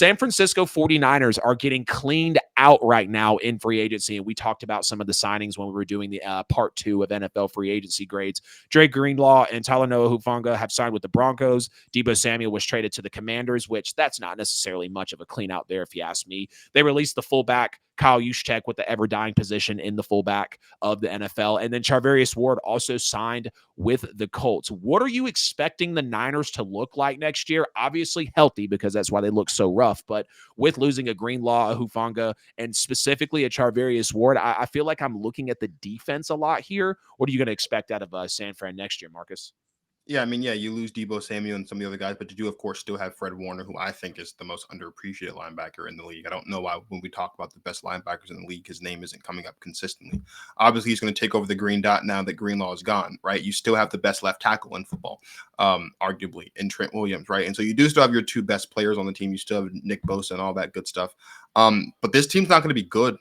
San Francisco 49ers are getting cleaned out right now in free agency. And we talked about some of the signings when we were doing the part 2 of NFL free agency grades. Dre Greenlaw and Talanoa Hufanga have signed with the Broncos. Deebo Samuel was traded to the Commanders, which that's not necessarily much of a clean out there, if you ask me. They released the fullback, Kyle Juszczyk, with the ever-dying position in the fullback of the NFL. And then Charvarius Ward also signed with the Colts. What are you expecting the Niners to look like next year? Obviously healthy, because that's why they look so rough. But with losing a Greenlaw, a Hufanga, and specifically a Charvarius Ward, I feel like I'm looking at the defense a lot here. What are you going to expect out of San Fran next year, Marcus? Yeah, I mean, yeah, you lose Deebo Samuel and some of the other guys, but you do, of course, still have Fred Warner, who I think is the most underappreciated linebacker in the league. I don't know why when we talk about the best linebackers in the league, his name isn't coming up consistently. Obviously, he's going to take over the green dot now that Greenlaw is gone, right? You still have the best left tackle in football, arguably, in Trent Williams, right? And so you do still have your 2 best players on the team. You still have Nick Bosa and all that good stuff. But this team's not going to be good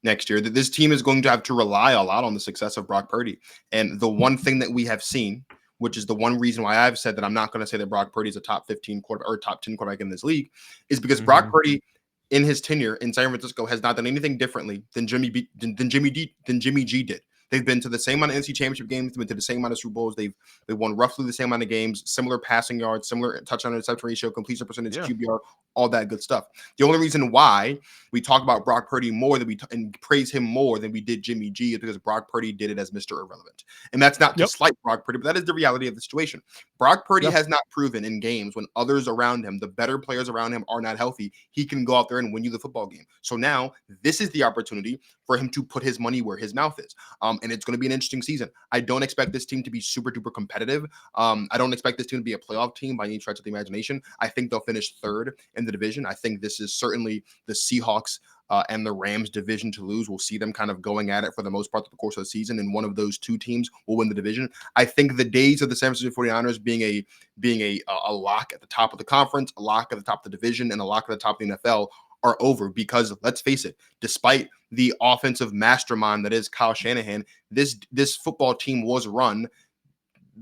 next year. This team is going to have to rely a lot on the success of Brock Purdy. And the one thing that we have seen, which is the one reason why I've said that I'm not going to say that Brock Purdy is a top 15 quarterback or top 10 quarterback in this league, is because Brock Purdy in his tenure in San Francisco has not done anything differently than Jimmy G did. They've been to the same amount of NC championship games. They've been to the same amount of Super Bowls. They won roughly the same amount of games, similar passing yards, similar touchdown interception ratio, completion percentage, QBR, all that good stuff. The only reason why we talk about Brock Purdy more than and praise him more than we did Jimmy G is because Brock Purdy did it as Mr. Irrelevant. And that's not to slight Brock Purdy, but that is the reality of the situation. Brock Purdy has not proven in games when others around him, the better players around him, are not healthy, he can go out there and win you the football game. So now this is the opportunity for him to put his money where his mouth is. And it's going to be an interesting season. I don't expect this team to be super duper competitive. I don't expect this team to be a playoff team by any stretch of the imagination. I think they'll finish 3rd in the division. I think this is certainly the Seahawks and the Rams division to lose. We'll see them kind of going at it for the most part of the course of the season, and one of those 2 teams will win the division. I think the days of the San Francisco 49ers being a lock at the top of the conference, a lock at the top of the division, and a lock at the top of the NFL are over, because let's face it, despite the offensive mastermind that is Kyle Shanahan, this football team was run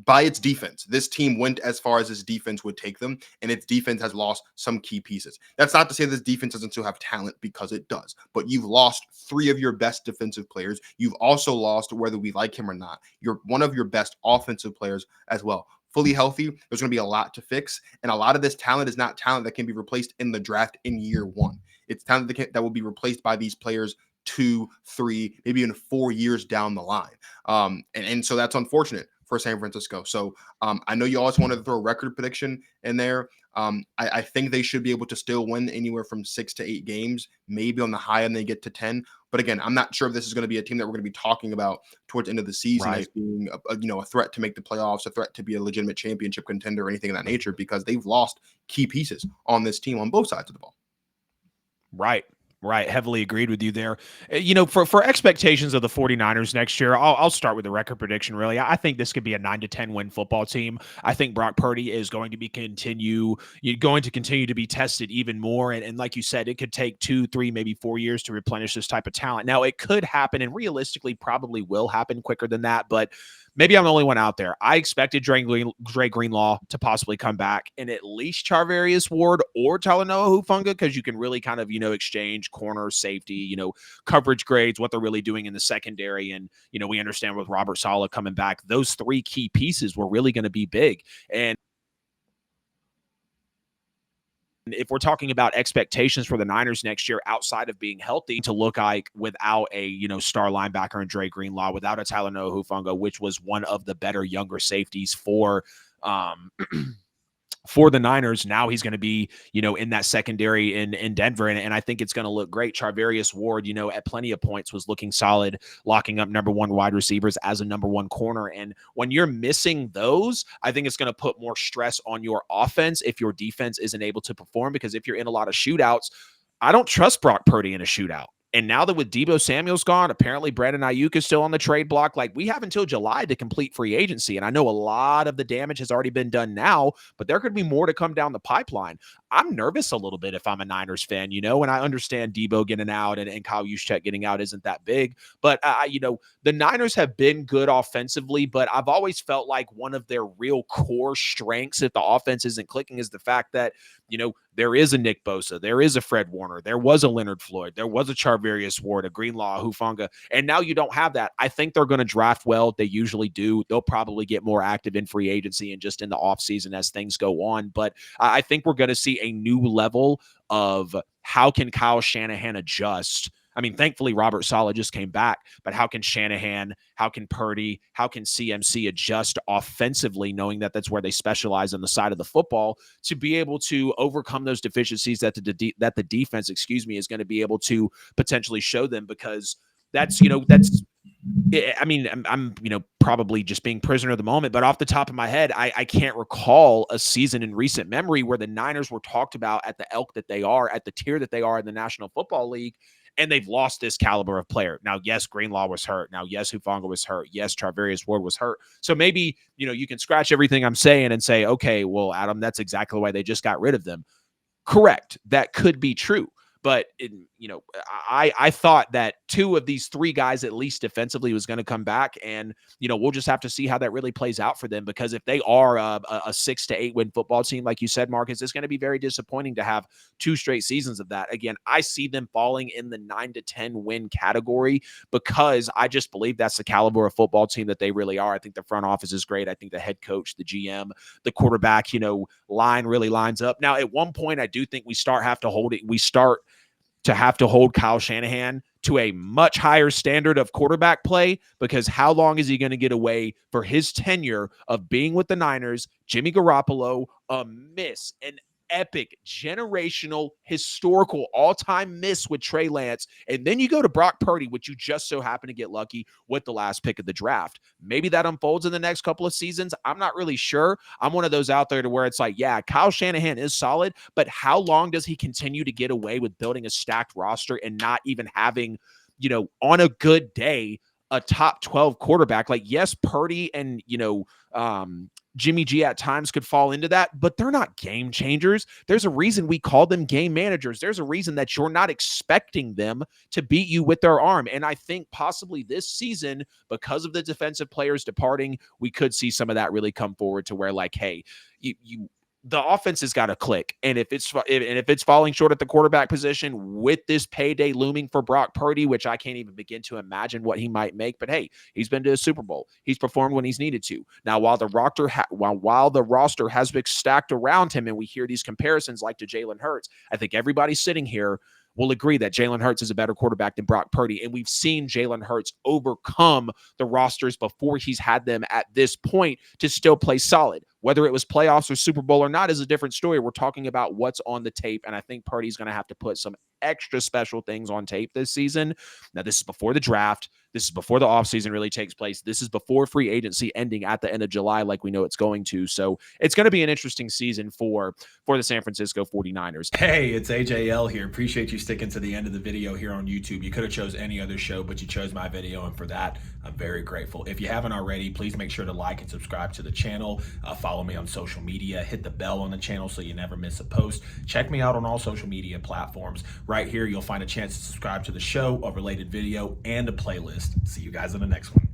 by its defense. This team went as far as its defense would take them, and its defense has lost some key pieces. That's not to say this defense doesn't still have talent, because it does, but you've lost 3 of your best defensive players. You've also lost, whether we like him or not, you're one of your best offensive players as well. Fully healthy, there's going to be a lot to fix, and a lot of this talent is not talent that can be replaced in the draft in year 1. It's talent that will be replaced by these players 2, 3, maybe even 4 years down the line. And so that's unfortunate for San Francisco. So I know you always wanted to throw a record prediction in there. I think they should be able to still win anywhere from 6 to 8 games, maybe on the high end they get to 10. But again, I'm not sure if this is going to be a team that we're going to be talking about towards the end of the season as being a threat to make the playoffs, a threat to be a legitimate championship contender or anything of that nature, because they've lost key pieces on this team on both sides of the ball. Right. Heavily agreed with you there. For expectations of the 49ers next year, I'll start with the record prediction, really. I think this could be a 9-10 win football team. I think Brock Purdy is going to continue to be tested even more. And like you said, it could take 2, 3, maybe 4 years to replenish this type of talent. Now, it could happen, and realistically probably will happen quicker than that, but maybe I'm the only one out there. I expected Dre Greenlaw to possibly come back, and at least Charvarius Ward or Talanoa Hufanga, because you can really kind of, exchange corner, safety, coverage grades, what they're really doing in the secondary. And, we understand with Robert Saleh coming back, those 3 key pieces were really going to be big. And if we're talking about expectations for the Niners next year, outside of being healthy, to look like without a star linebacker in Dre Greenlaw, without a Talanoa Hufanga, which was one of the better younger safeties for for the Niners. Now he's going to be, in that secondary in Denver. And I think it's going to look great. Charvarius Ward, at plenty of points was looking solid, locking up number 1 wide receivers as a number 1 corner. And when you're missing those, I think it's going to put more stress on your offense if your defense isn't able to perform, because if you're in a lot of shootouts, I don't trust Brock Purdy in a shootout. And now that with Deebo Samuel's gone, apparently Brandon Ayuk is still on the trade block. Like, we have until July to complete free agency. And I know a lot of the damage has already been done now, but there could be more to come down the pipeline. I'm nervous a little bit if I'm a Niners fan, and I understand Debo getting out and Kyle Juszczyk getting out isn't that big, but the Niners have been good offensively, but I've always felt like one of their real core strengths, if the offense isn't clicking, is the fact that, there is a Nick Bosa, there is a Fred Warner, there was a Leonard Floyd, there was a Charvarius Ward, a Greenlaw, Hufanga, and now you don't have that. I think they're going to draft well. They usually do. They'll probably get more active in free agency and just in the offseason as things go on. But I think we're going to see a new level of how can Kyle Shanahan adjust. I mean, thankfully, Robert Saleh just came back, but how can Shanahan, how can Purdy, how can CMC adjust offensively, knowing that that's where they specialize on the side of the football, to be able to overcome those deficiencies that the defense, is going to be able to potentially show them, because that's I mean, I'm probably just being prisoner of the moment, but off the top of my head, I can't recall a season in recent memory where the Niners were talked about at the elk that they are, at the tier that they are in the National Football League, and they've lost this caliber of player. Now, yes, Greenlaw was hurt. Now, yes, Hufanga was hurt. Yes, Charvarius Ward was hurt. So maybe, you can scratch everything I'm saying and say, okay, well, Adam, that's exactly why they just got rid of them. Correct. That could be true. But, I thought that two of these three guys, at least defensively, was going to come back. And, we'll just have to see how that really plays out for them. Because if they are a 6 to 8 win football team, like you said, Marcus, it's going to be very disappointing to have 2 straight seasons of that. Again, I see them falling in the 9 to 10 win category, because I just believe that's the caliber of football team that they really are. I think the front office is great. I think the head coach, the GM, the quarterback, line really lines up. Now, at one point, I do think we start to have to hold Kyle Shanahan to a much higher standard of quarterback play, because how long is he going to get away for his tenure of being with the Niners? Jimmy Garoppolo, an epic, generational, historical, all-time miss with Trey Lance, and then you go to Brock Purdy, which you just so happen to get lucky with the last pick of the draft. Maybe that unfolds in the next couple of seasons. I'm not really sure. I'm one of those out there to where it's like, yeah, Kyle Shanahan is solid, but how long does he continue to get away with building a stacked roster and not even having, on a good day, a top 12 quarterback? Like, yes, Purdy and, Jimmy G at times could fall into that, but they're not game changers. There's a reason we call them game managers. There's a reason that you're not expecting them to beat you with their arm. And I think possibly this season, because of the defensive players departing, we could see some of that really come forward, to where, like, hey, the offense has got to click. And if it's falling short at the quarterback position with this payday looming for Brock Purdy, which I can't even begin to imagine what he might make, but hey, he's been to a Super Bowl. He's performed when he's needed to. Now, while the roster has been stacked around him, and we hear these comparisons like to Jalen Hurts, I think everybody sitting here will agree that Jalen Hurts is a better quarterback than Brock Purdy. And we've seen Jalen Hurts overcome the rosters before he's had them at this point to still play solid. Whether it was playoffs or Super Bowl or not is a different story. We're talking about what's on the tape, and I think Purdy's going to have to put some extra special things on tape this season. Now, this is before the draft. This is before the offseason really takes place. This is before free agency ending at the end of July, like we know it's going to. So it's going to be an interesting season for the San Francisco 49ers. Hey, it's AJL here. Appreciate you sticking to the end of the video here on YouTube. You could have chose any other show, but you chose my video, and for that, I'm very grateful. If you haven't already, please make sure to like and subscribe to the channel. Follow me on social media. Hit the bell on the channel so you never miss a post. Check me out on all social media platforms. Right here, you'll find a chance to subscribe to the show, a related video, and a playlist. See you guys in the next one.